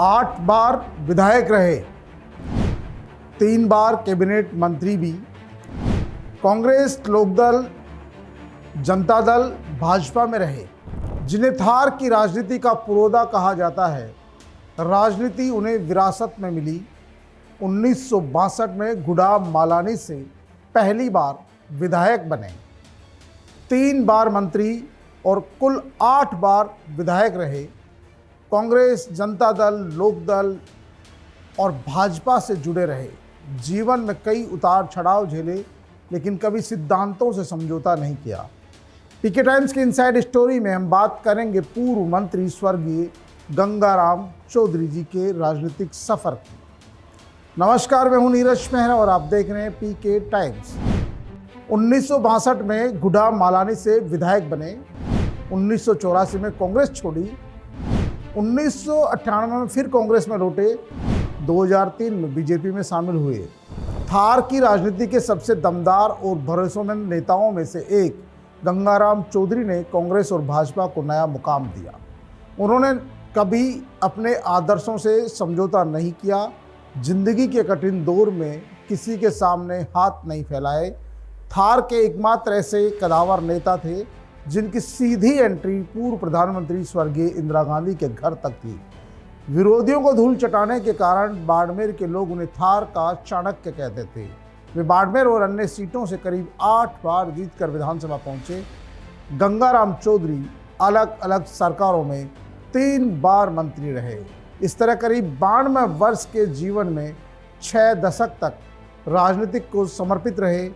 8 बार विधायक रहे, 3 बार कैबिनेट मंत्री भी। कांग्रेस, लोकदल, जनता दल, भाजपा में रहे, जिन्हें थार की राजनीति का पुरोधा कहा जाता है। राजनीति उन्हें विरासत में मिली। 1962 में गुलाम मालानी से पहली बार विधायक बने, 3 बार मंत्री और कुल 8 बार विधायक रहे। कांग्रेस, जनता दल, लोकदल और भाजपा से जुड़े रहे। जीवन में कई उतार चढ़ाव झेले, लेकिन कभी सिद्धांतों से समझौता नहीं किया। पीके टाइम्स की इनसाइड स्टोरी में हम बात करेंगे पूर्व मंत्री स्वर्गीय गंगाराम चौधरी जी के राजनीतिक सफर की। नमस्कार, मैं हूं नीरज मेहरा और आप देख रहे हैं पीके टाइम्स। 1962 में गुलाम मालानी से विधायक बने, 1984 में कांग्रेस छोड़ी, 1998 में फिर कांग्रेस में लौटे, 2003 में बीजेपी में शामिल हुए। थार की राजनीति के सबसे दमदार और भरोसेमंद नेताओं में से एक गंगाराम चौधरी ने कांग्रेस और भाजपा को नया मुकाम दिया। उन्होंने कभी अपने आदर्शों से समझौता नहीं किया, जिंदगी के कठिन दौर में किसी के सामने हाथ नहीं फैलाए। थार के एकमात्र ऐसे कदावर नेता थे जिनकी सीधी एंट्री पूर्व प्रधानमंत्री स्वर्गीय इंदिरा गांधी के घर तक थी। विरोधियों को धूल चटाने के कारण बाड़मेर के लोग उन्हें थार का चाणक्य कहते थे। वे बाड़मेर और अन्य सीटों से करीब 8 बार जीतकर विधानसभा पहुंचे। गंगाराम चौधरी अलग अलग सरकारों में 3 बार मंत्री रहे। इस तरह करीब 92 वर्ष के जीवन में 6 दशक तक राजनीतिक को समर्पित रहे।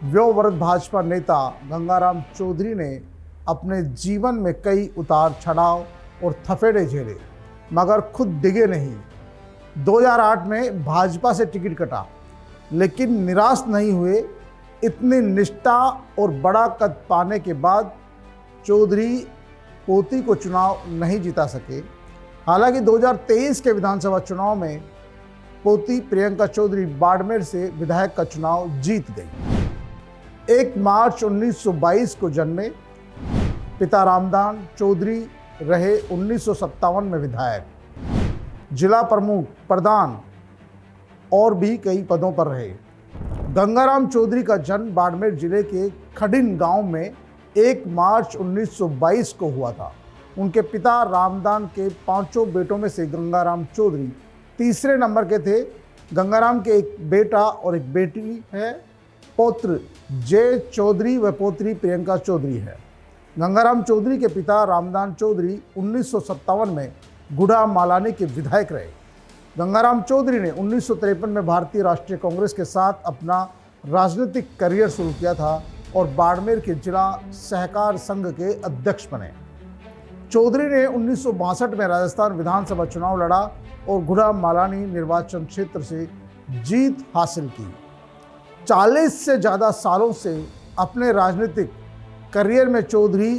वयोवृद्ध भाजपा नेता गंगाराम चौधरी ने अपने जीवन में कई उतार चढ़ाव और थपेड़े झेले, मगर खुद डिगे नहीं। 2008 में भाजपा से टिकट कटा, लेकिन निराश नहीं हुए। इतनी निष्ठा और बड़ा कद पाने के बाद चौधरी पोती को चुनाव नहीं जिता सके। हालांकि 2023 के विधानसभा चुनाव में पोती प्रियंका चौधरी बाड़मेर से विधायक का चुनाव जीत गई। 1 मार्च 1922 को जन्मे, पिता रामदान चौधरी रहे 1957 में विधायक, जिला प्रमुख, प्रधान और भी कई पदों पर रहे। गंगाराम चौधरी का जन्म बाड़मेर जिले के खडिन गांव में 1 मार्च 1922 को हुआ था। उनके पिता रामदान के 5 बेटों में से गंगाराम चौधरी तीसरे नंबर के थे। गंगाराम के एक बेटा और एक बेटी है। पौत्र जय चौधरी व पौत्री प्रियंका चौधरी है। गंगाराम चौधरी के पिता रामदान चौधरी 1957 में गुलाम मालानी के विधायक रहे। गंगाराम चौधरी ने 1953 में भारतीय राष्ट्रीय कांग्रेस के साथ अपना राजनीतिक करियर शुरू किया था और बाड़मेर के जिला सहकार संघ के अध्यक्ष बने। चौधरी ने 1962 में राजस्थान विधानसभा चुनाव लड़ा और गुलाम मालानी निर्वाचन क्षेत्र से जीत हासिल की। 40 से ज़्यादा सालों से अपने राजनीतिक करियर में चौधरी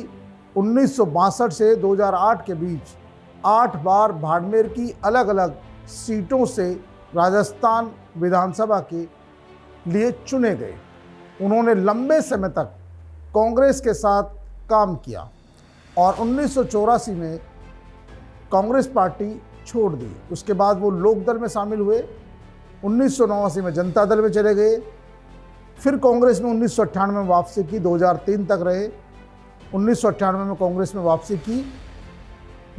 1962 से 2008 के बीच 8 बार बाड़मेर की अलग अलग सीटों से राजस्थान विधानसभा के लिए चुने गए। उन्होंने लंबे समय तक कांग्रेस के साथ काम किया और 1984 में कांग्रेस पार्टी छोड़ दी। उसके बाद वो लोकदल में शामिल हुए। 1989 में जनता दल में चले गए। फिर कांग्रेस में 1998 में वापसी की, 2003 तक रहे। 1998 में कांग्रेस में वापसी की।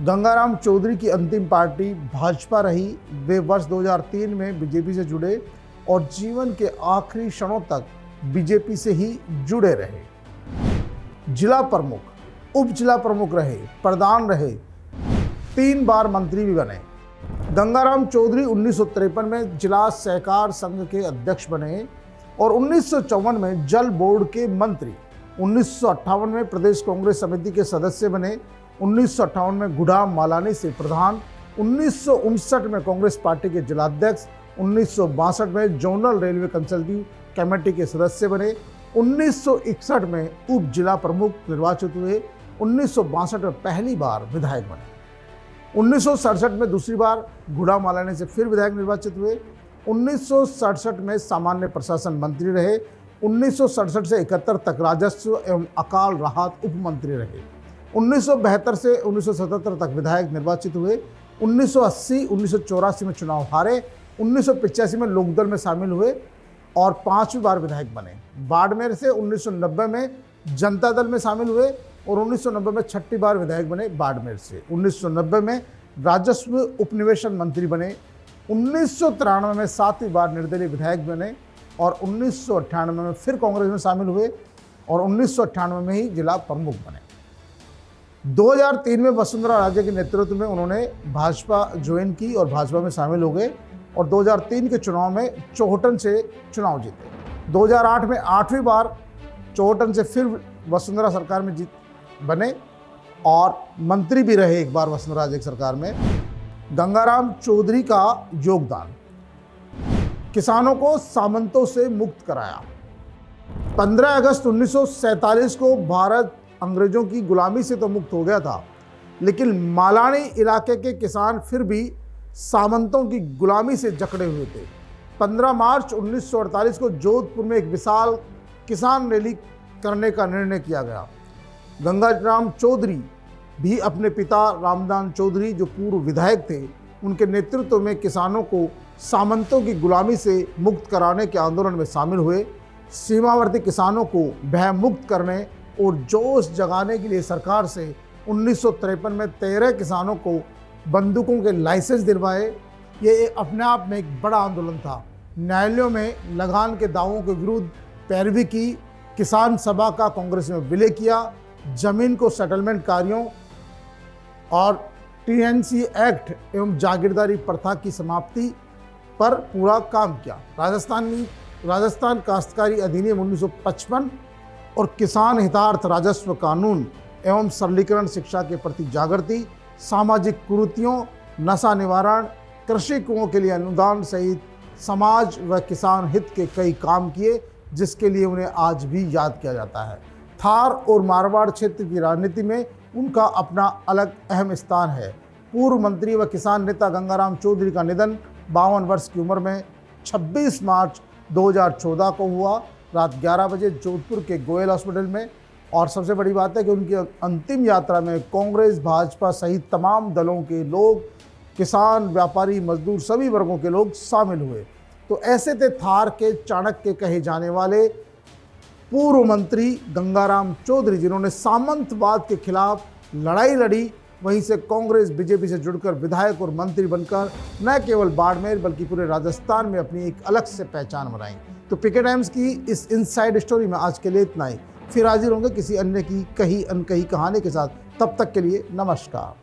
गंगाराम चौधरी की अंतिम पार्टी भाजपा रही। वे वर्ष 2003 में बीजेपी से जुड़े और जीवन के आखिरी क्षणों तक बीजेपी से ही जुड़े रहे। जिला प्रमुख, उप जिला प्रमुख रहे, प्रधान रहे, 3 बार मंत्री भी बने। गंगाराम चौधरी 1953 में जिला सहकार संघ के अध्यक्ष बने और 1954 में जल बोर्ड के मंत्री। 1958 में प्रदेश कांग्रेस समिति के सदस्य बने। 1958 में गुलाम मालानी से प्रधान। 1959 में कांग्रेस पार्टी के जिलाध्यक्ष। 1962 में जोनल रेलवे कंसल्टिंग कमेटी के सदस्य बने। 1961 में उप जिला प्रमुख निर्वाचित हुए। 1962 में पहली बार विधायक बने। 1967 में दूसरी बार गुलाम मालानी से फिर विधायक निर्वाचित हुए। 1967 में सामान्य प्रशासन मंत्री रहे। 1967 से 71 तक राजस्व एवं अकाल राहत उप मंत्री रहे। 1972 से 1977 तक विधायक निर्वाचित हुए। 1980 1984 में चुनाव हारे, 1985 में लोकदल में शामिल हुए और 5वीं बार विधायक बने। बाड़मेर से 1990 में जनता दल में शामिल हुए और 1990 में 6ठी बार विधायक बने बाड़मेर से। 1990 में राजस्व उपनिवेशन मंत्री बने, 1993 में 7वीं बार निर्दलीय विधायक बने और 1998 में फिर कांग्रेस में शामिल हुए और 1998 में ही जिला प्रमुख बने। 2003 में वसुंधरा राजे के नेतृत्व में उन्होंने भाजपा ज्वाइन की और भाजपा में शामिल हो गए और 2003 के चुनाव में चौहटन से चुनाव जीते। 2008 में 8वीं बार चौहटन से फिर वसुंधरा सरकार में बने और मंत्री भी रहे एक बार वसुंधरा राजे की सरकार में। गंगाराम चौधरी का योगदान, किसानों को सामंतों से मुक्त कराया। 15 अगस्त 1947 को भारत अंग्रेजों की गुलामी से तो मुक्त हो गया था, लेकिन मालानी इलाके के किसान फिर भी सामंतों की गुलामी से जकड़े हुए थे। 15 मार्च 1948 को जोधपुर में एक विशाल किसान रैली करने का निर्णय किया गया। गंगाराम चौधरी भी अपने पिता रामदान चौधरी, जो पूर्व विधायक थे, उनके नेतृत्व में किसानों को सामंतों की गुलामी से मुक्त कराने के आंदोलन में शामिल हुए। सीमावर्ती किसानों को भयमुक्त करने और जोश जगाने के लिए सरकार से 1953 में 13 किसानों को बंदूकों के लाइसेंस दिलवाए। ये अपने आप में एक बड़ा आंदोलन था। न्यायालयों में लगान के दावों के विरुद्ध पैरवी की, किसान सभा का कांग्रेस में विलय किया, जमीन को सेटलमेंट कार्यों और टीएनसी एक्ट एवं जागीरदारी प्रथा की समाप्ति पर पूरा काम किया। राजस्थान काश्तकारी अधिनियम 1955 और किसान हितार्थ राजस्व कानून एवं सरलीकरण शिक्षा के प्रति जागृति, सामाजिक कुरीतियों, नशा निवारण, कृषि कुओं के लिए अनुदान सहित समाज व किसान हित के कई काम किए, जिसके लिए उन्हें आज भी याद किया जाता है। थार और मारवाड़ क्षेत्र की राजनीति में उनका अपना अलग अहम स्थान है। पूर्व मंत्री व किसान नेता गंगाराम चौधरी का निधन 52 वर्ष की उम्र में 26 मार्च 2014 को हुआ, रात 11 बजे जोधपुर के गोयल हॉस्पिटल में। और सबसे बड़ी बात है कि उनकी अंतिम यात्रा में कांग्रेस, भाजपा सहित तमाम दलों के लोग, किसान, व्यापारी, मजदूर, सभी वर्गों के लोग शामिल हुए। तो ऐसे थे थार के चाणक्य कहे जाने वाले पूर्व मंत्री गंगाराम चौधरी, जिन्होंने सामंतवाद के खिलाफ लड़ाई लड़ी। वहीं से कांग्रेस, बीजेपी से जुड़कर विधायक और मंत्री बनकर न केवल बाड़मेर बल्कि पूरे राजस्थान में अपनी एक अलग से पहचान बनाई। तो पीके टाइम्स की इस इनसाइड स्टोरी में आज के लिए इतना ही। फिर हाजिर होंगे किसी अन्य की कही अनकही कहानी के साथ। तब तक के लिए नमस्कार।